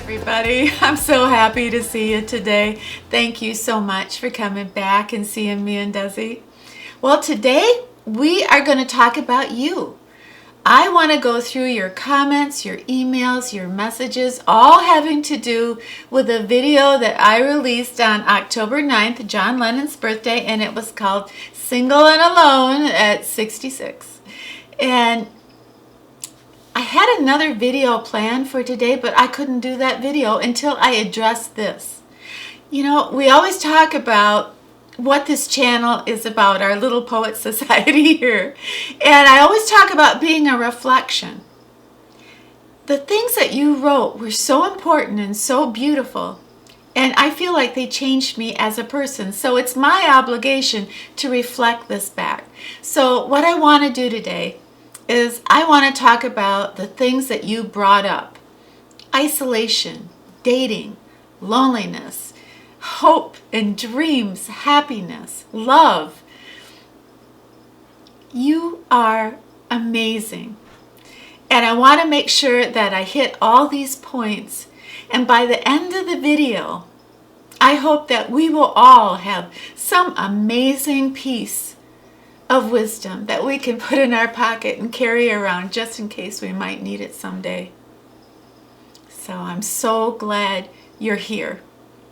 Everybody, I'm so happy to see you today. Thank you so much for coming back and seeing me and Desi. Well, today we are going to talk about you. I want to go through your comments, your emails, your messages, all having to do with a video that I released on October 9th, John Lennon's birthday, and it was called Single and Alone at 66. And I had another video planned for today, but I couldn't do that video until I addressed this. You know, we always talk about what this channel is about, our LittlePoet society here. And I always talk about being a reflection. The things that you wrote were so important and so beautiful. And I feel like they changed me as a person. So it's my obligation to reflect this back. So what I want to do today is I want to talk about the things that you brought up. Isolation, dating, loneliness, hope and dreams, happiness, love. You are amazing. And I want to make sure that I hit all these points. And by the end of the video, I hope that we will all have some amazing piece of wisdom that we can put in our pocket and carry around just in case we might need it someday. So I'm so glad you're here.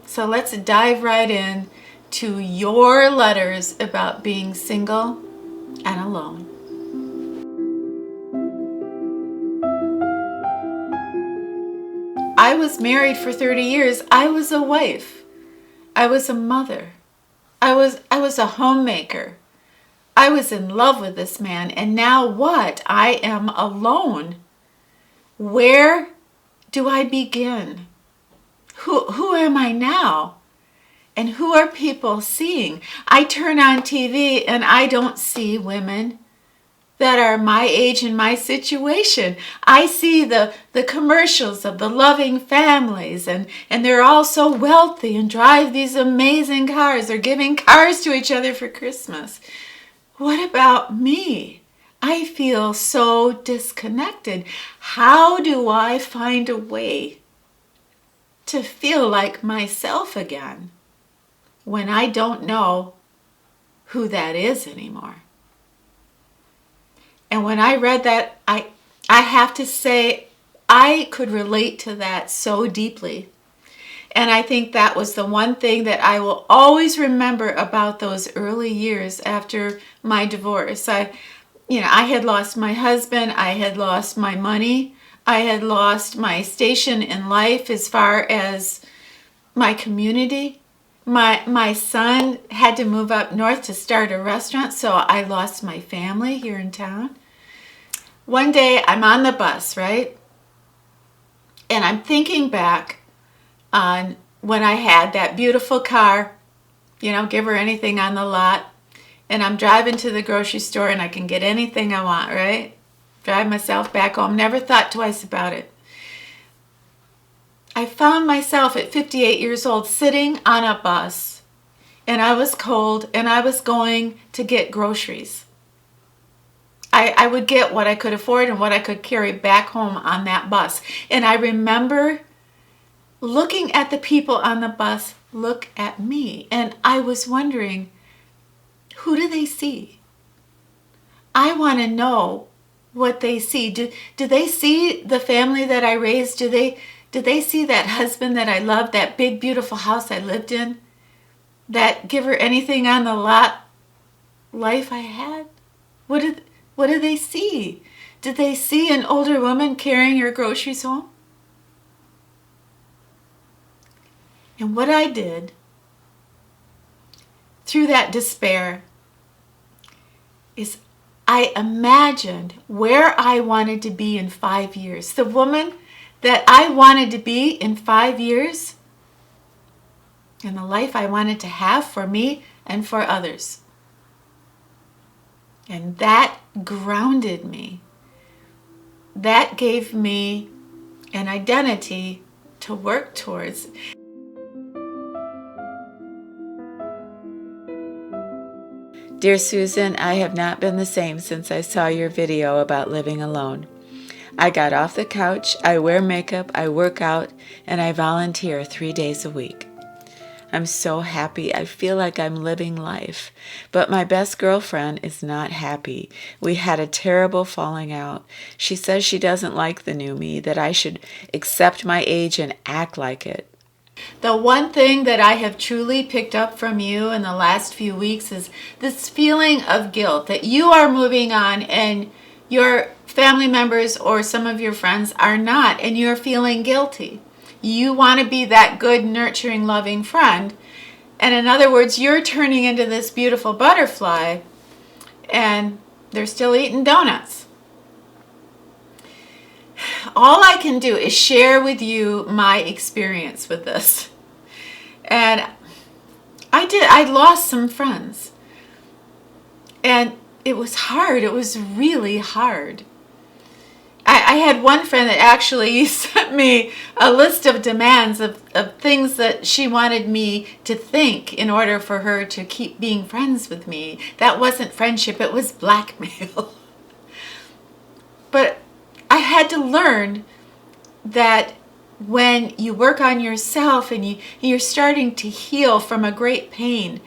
So let's dive right in to your letters about being single and alone. I was married for 30 years. I was a wife. I was a mother. I was a homemaker. I was in love with this man, and now what? I am alone. Where do I begin? Who am I now? And who are people seeing? I turn on TV and I don't see women that are my age and my situation. I see the commercials of the loving families, and they're all so wealthy and drive these amazing cars. They're giving cars to each other for Christmas. What about me? I feel so disconnected. How do I find a way to feel like myself again when I don't know who that is anymore? And when I read that, I have to say I could relate to that so deeply. And I think that was the one thing that I will always remember about those early years after my divorce. I had lost my husband, I had lost my money, I had lost my station in life as far as my community. My son had to move up north to start a restaurant, so I lost my family here in town. One day I'm on the bus, right? And I'm thinking back on when I had that beautiful car, give her anything on the lot, and I'm driving to the grocery store and I can get anything I want, right? Drive myself back home, never thought twice about it. I found myself at 58 years old sitting on a bus, and I was cold and I was going to get groceries. I would get what I could afford and what I could carry back home on that bus. And I remember looking at the people on the bus look at me, and I was wondering, who do they see? I want to know what they see. Do they see the family that I raised? Do they see that husband that I loved, that big beautiful house I lived in, that give her anything on the lot life I had? What do they see? Did they see an older woman carrying her groceries home? And what I did through that despair is I imagined where I wanted to be in 5 years. The woman that I wanted to be in 5 years, and the life I wanted to have for me and for others. And that grounded me. That gave me an identity to work towards. Dear Susan, I have not been the same since I saw your video about living alone. I got off the couch, I wear makeup, I work out, and I volunteer 3 days a week. I'm so happy. I feel like I'm living life. But my best girlfriend is not happy. We had a terrible falling out. She says she doesn't like the new me, that I should accept my age and act like it. The one thing that I have truly picked up from you in the last few weeks is this feeling of guilt that you are moving on and your family members or some of your friends are not, and you're feeling guilty. You want to be that good, nurturing, loving friend. And in other words, you're turning into this beautiful butterfly and they're still eating donuts. All I can do is share with you my experience with this. And I lost some friends. And it was hard. It was really hard. I had one friend that actually sent me a list of demands of things that she wanted me to think in order for her to keep being friends with me. That wasn't friendship, it was blackmail. But I had to learn that when you work on yourself and you're starting to heal from a great pain,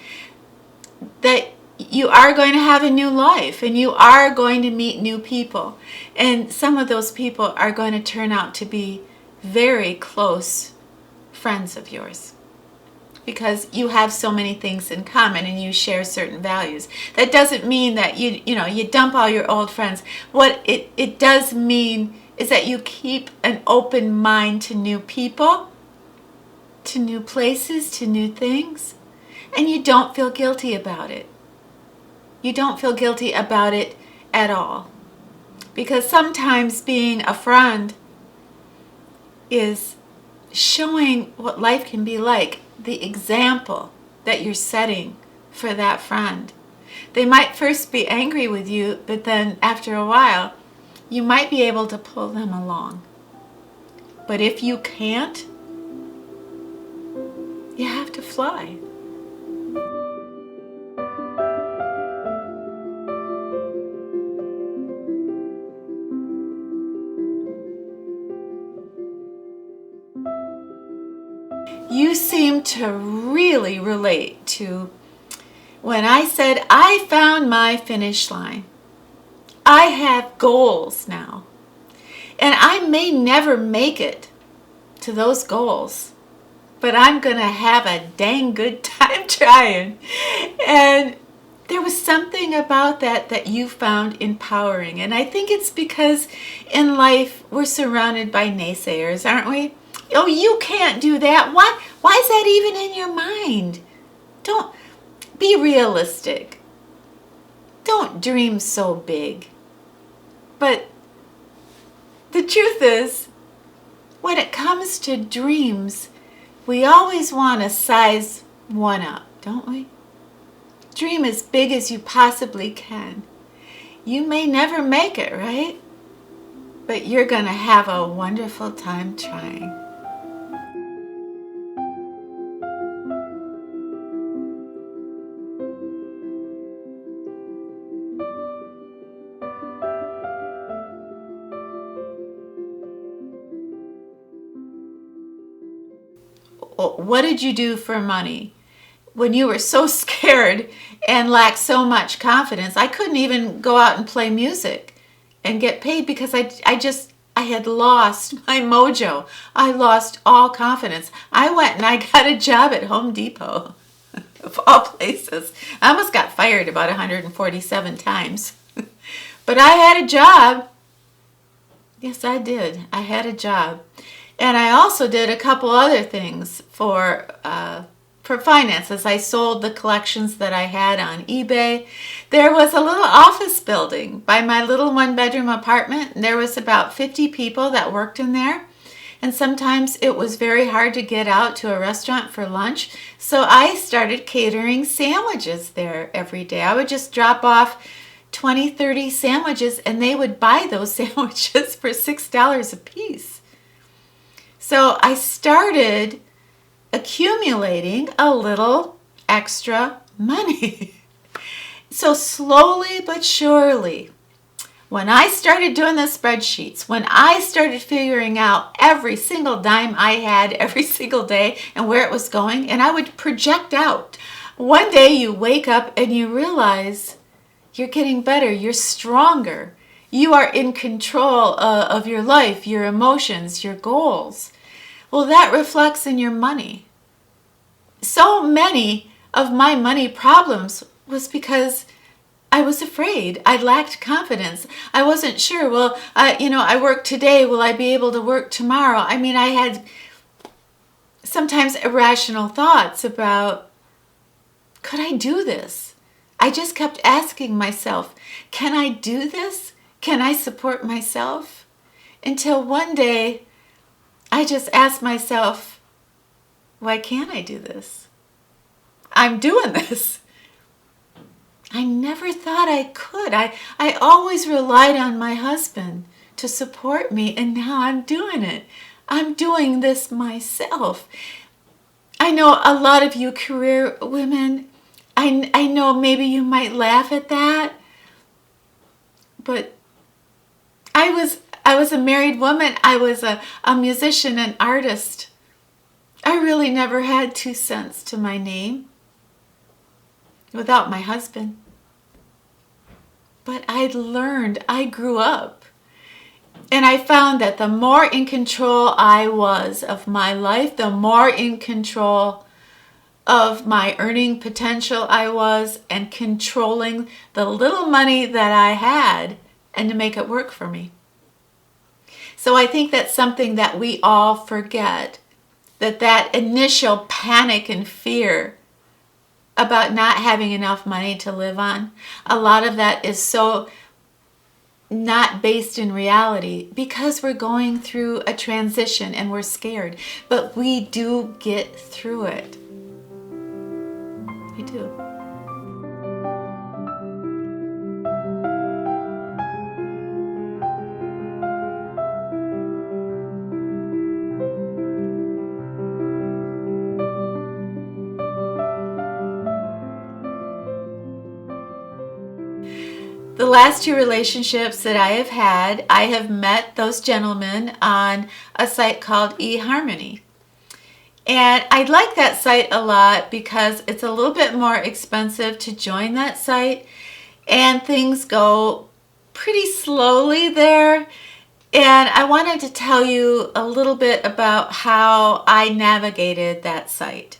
that you are going to have a new life and you are going to meet new people. And some of those people are going to turn out to be very close friends of yours because you have so many things in common and you share certain values. That doesn't mean that you dump all your old friends. What it does mean is that you keep an open mind to new people, to new places, to new things, and you don't feel guilty about it. You don't feel guilty about it at all. Because sometimes being a friend is showing what life can be like, the example that you're setting for that friend. They might first be angry with you, but then after a while, you might be able to pull them along. But if you can't, you have to fly. You seem to really relate to when I said I found my finish line. I have goals now. And I may never make it to those goals, but I'm going to have a dang good time trying. And there was something about that you found empowering. And I think it's because in life we're surrounded by naysayers, aren't we? Oh, you can't do that. Why is that even in your mind? Don't be realistic. Don't dream so big. But the truth is, when it comes to dreams, we always want to size one up, don't we? Dream as big as you possibly can. You may never make it, right? But you're going to have a wonderful time trying. What did you do for money? When you were so scared and lacked so much confidence, I couldn't even go out and play music and get paid because I had lost my mojo. I lost all confidence. I went and I got a job at Home Depot, of all places. I almost got fired about 147 times. But I had a job. Yes, I did. I had a job. And I also did a couple other things for finances. I sold the collections that I had on eBay. There was a little office building by my little one-bedroom apartment, and there was about 50 people that worked in there. And sometimes it was very hard to get out to a restaurant for lunch, so I started catering sandwiches there every day. I would just drop off 20, 30 sandwiches, and they would buy those sandwiches for $6 a piece. So I started accumulating a little extra money. So slowly but surely, When I started doing the spreadsheets, when I started figuring out every single dime I had every single day and where it was going, and I would project out. One day you wake up and you realize you're getting better, you're stronger. You are in control of your life, your emotions, your goals. Well, that reflects in your money. So many of my money problems was because I was afraid. I lacked confidence. I wasn't sure. Well, I work today. Will I be able to work tomorrow? I mean, I had sometimes irrational thoughts about, could I do this? I just kept asking myself, can I do this? Can I support myself? Until one day, I just asked myself, why can't I do this? I'm doing this. I never thought I could. I always relied on my husband to support me, and now I'm doing it. I'm doing this myself. I know a lot of you career women, I know maybe you might laugh at that, but I was a married woman. I was a musician, an artist. I really never had 2 cents to my name without my husband. But I learned, I grew up, and I found that the more in control I was of my life, the more in control of my earning potential I was, and controlling the little money that I had, and to make it work for me. So I think that's something that we all forget, that initial panic and fear about not having enough money to live on, a lot of that is so not based in reality because we're going through a transition and we're scared. But we do get through it. We do. The last 2 relationships that I have met those gentlemen on a site called eHarmony. And I like that site a lot because it's a little bit more expensive to join that site, and things go pretty slowly there. And I wanted to tell you a little bit about how I navigated that site.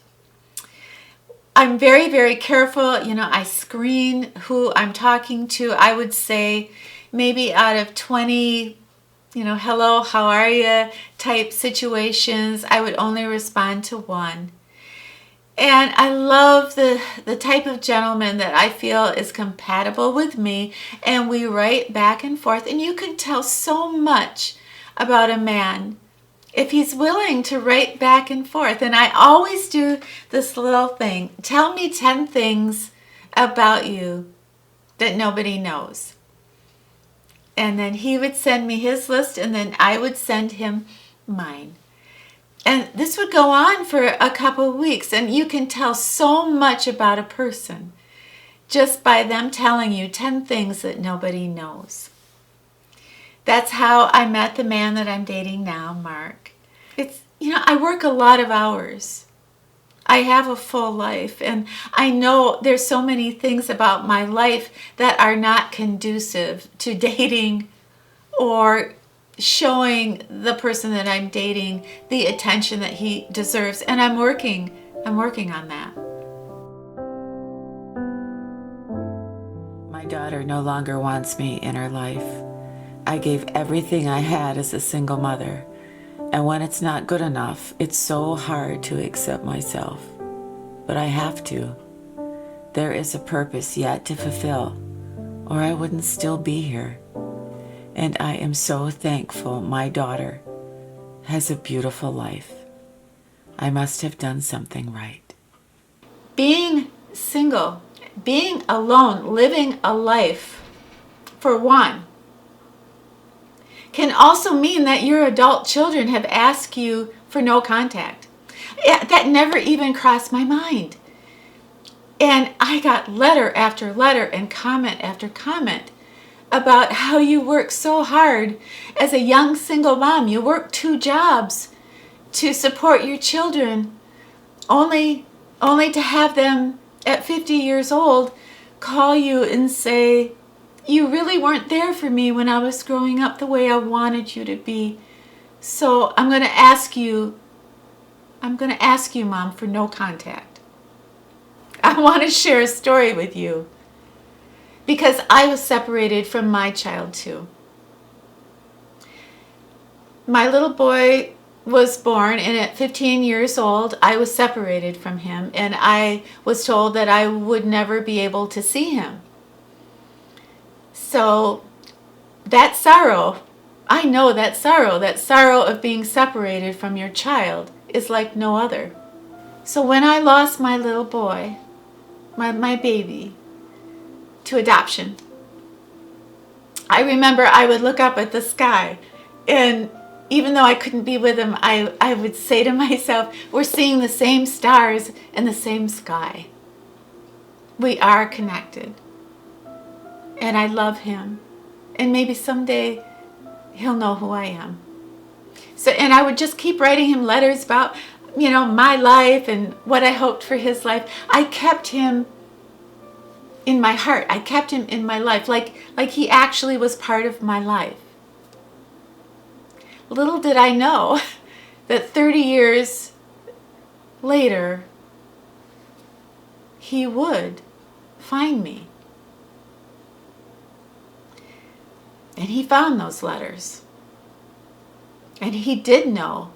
I'm very, very careful. I screen who I'm talking to. I would say maybe out of 20, hello, how are you type situations, I would only respond to 1. And I love the type of gentleman that I feel is compatible with me, and we write back and forth. And you can tell so much about a man if he's willing to write back and forth. And I always do this little thing. Tell me 10 things about you that nobody knows. And then he would send me his list, and then I would send him mine. And this would go on for a couple of weeks, and you can tell so much about a person just by them telling you 10 things that nobody knows. That's how I met the man that I'm dating now, Mark. I work a lot of hours. I have a full life, and I know there's so many things about my life that are not conducive to dating or showing the person that I'm dating the attention that he deserves. And I'm working on that. My daughter no longer wants me in her life. I gave everything I had as a single mother. And when it's not good enough, it's so hard to accept myself. But I have to. There is a purpose yet to fulfill, or I wouldn't still be here. And I am so thankful my daughter has a beautiful life. I must have done something right. Being single, being alone, living a life for one, can also mean that your adult children have asked you for no contact. That never even crossed my mind. And I got letter after letter and comment after comment about how you work so hard as a young single mom. You work 2 jobs to support your children, only to have them at 50 years old call you and say, you really weren't there for me when I was growing up the way I wanted you to be. So I'm going to ask you, Mom, for no contact. I want to share a story with you because I was separated from my child too. My little boy was born, and at 15 years old, I was separated from him, and I was told that I would never be able to see him. So that sorrow, I know that sorrow of being separated from your child is like no other. So when I lost my little boy, my baby, to adoption, I remember I would look up at the sky, and even though I couldn't be with him, I would say to myself, we're seeing the same stars and the same sky. We are connected. And I love him. And maybe someday he'll know who I am. So, and I would just keep writing him letters about, my life and what I hoped for his life. I kept him in my heart. I kept him in my life, like he actually was part of my life. Little did I know that 30 years later, he would find me. And he found those letters. And he did know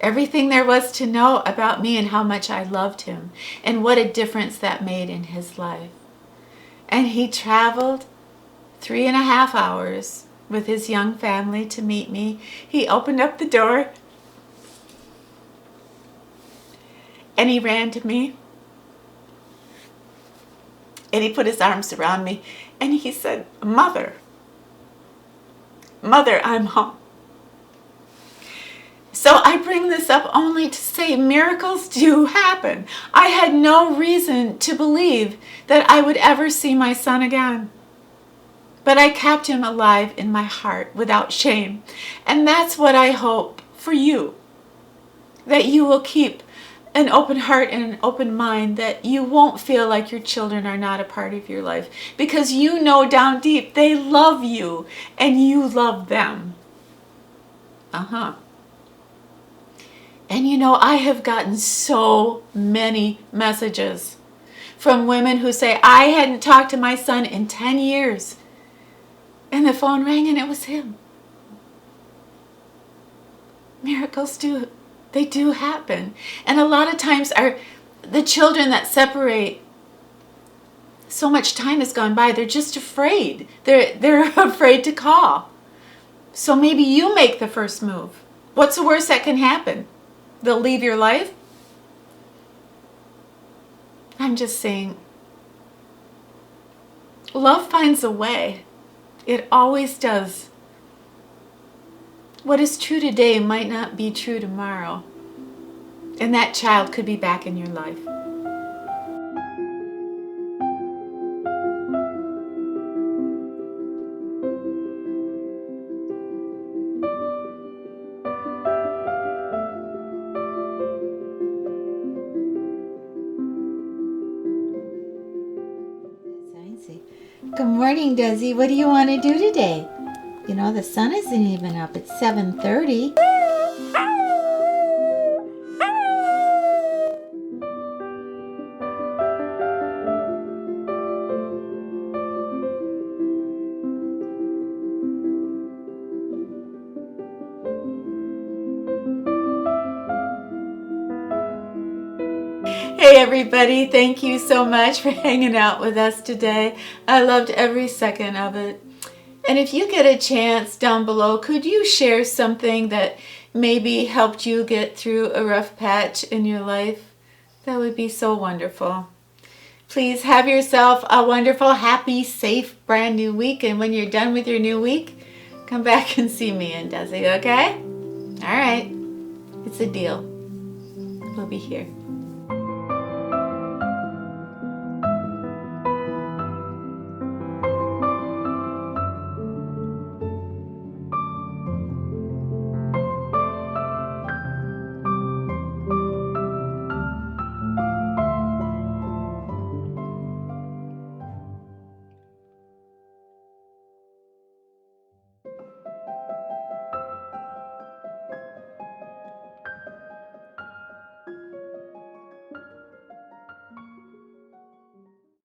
everything there was to know about me and how much I loved him and what a difference that made in his life. And he traveled 3.5 hours with his young family to meet me. He opened up the door and he ran to me and he put his arms around me and he said, Mother, I'm home. So I bring this up only to say miracles do happen. I had no reason to believe that I would ever see my son again. But I kept him alive in my heart without shame. And that's what I hope for you. That you will keep an open heart and an open mind, that you won't feel like your children are not a part of your life. Because you know down deep they love you and you love them. And I have gotten so many messages from women who say, I hadn't talked to my son in 10 years. And the phone rang and it was him. Miracles do happen. And a lot of times the children that separate, so much time has gone by, they're just afraid. They're afraid to call. So maybe you make the first move. What's the worst that can happen? They'll leave your life? I'm just saying, love finds a way. It always does. What is true today might not be true tomorrow. And that child could be back in your life. Good morning, Desi. What do you want to do today? The sun isn't even up. It's 7:30. Hey everybody, thank you so much for hanging out with us today. I loved every second of it. And if you get a chance down below, could you share something that maybe helped you get through a rough patch in your life? That would be so wonderful. Please have yourself a wonderful, happy, safe, brand new week. And when you're done with your new week, come back and see me and Desi, okay? All right. It's a deal. We'll be here.